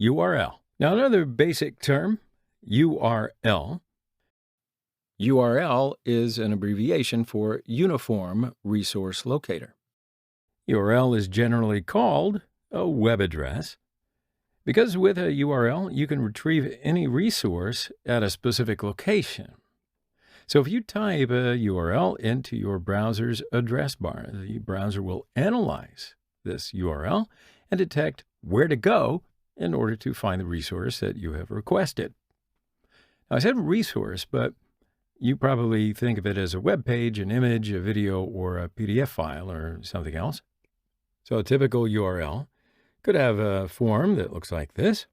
URL. Now, another basic term, URL. URL is an abbreviation for Uniform Resource Locator. URL is generally called a web address because with a URL, you can retrieve any resource at a specific location. So if you type a URL into your browser's address bar, the browser will analyze this URL and detect where to go in order to find the resource that you have requested. Now, I said resource, but you probably think of it as a web page, an image, a video, or a PDF file, or something else. So a typical URL could have a form that looks like this,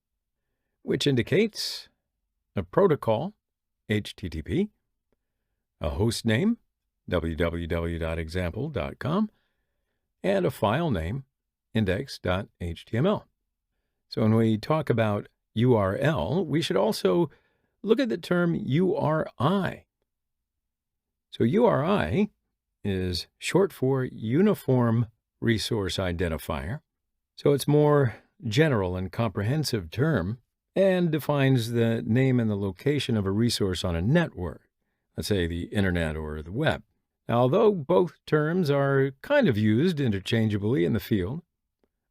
which indicates a protocol, HTTP, a host name, www.example.com, and a file name, index.html. So when we talk about URL, we should also look at the term URI. So URI is short for Uniform Resource Identifier. So it's more general and comprehensive term and defines the name and the location of a resource on a network, let's say the internet or the web. Now, although both terms are kind of used interchangeably in the field,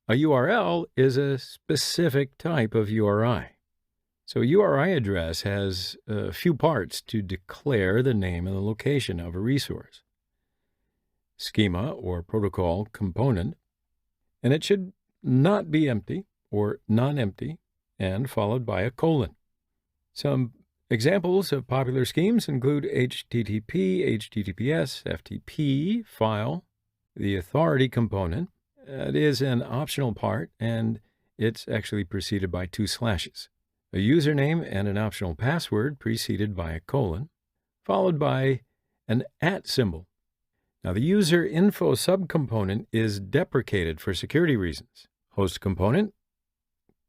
a URL is a specific type of URI. So URI address has a few parts to declare the name and the location of a resource. Schema or protocol component, and it should not be empty or non-empty, and followed by a colon. Some examples of popular schemes include HTTP, HTTPS, FTP, file, the authority component. It is an optional part, and it's actually preceded by 2 slashes. A username and an optional password preceded by a colon, followed by an @ symbol. Now, the user info subcomponent is deprecated for security reasons. Host component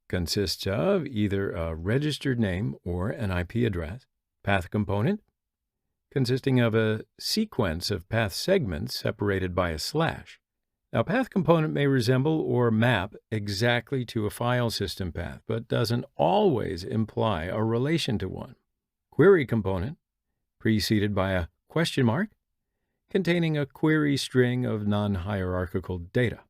consists of either a registered name or an IP address. Path component consisting of a sequence of path segments separated by a slash. Now, path component may resemble or map exactly to a file system path, but doesn't always imply a relation to one. Query component, preceded by a question mark, containing a query string of non-hierarchical data.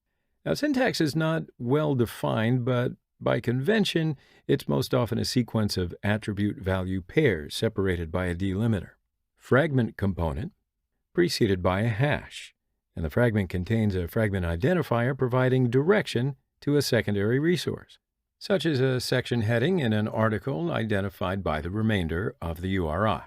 Now, syntax is not well defined, but by convention, it's most often a sequence of attribute value pairs separated by a delimiter. Fragment component, preceded by a hash, and the fragment contains a fragment identifier providing direction to a secondary resource, such as a section heading in an article identified by the remainder of the URI.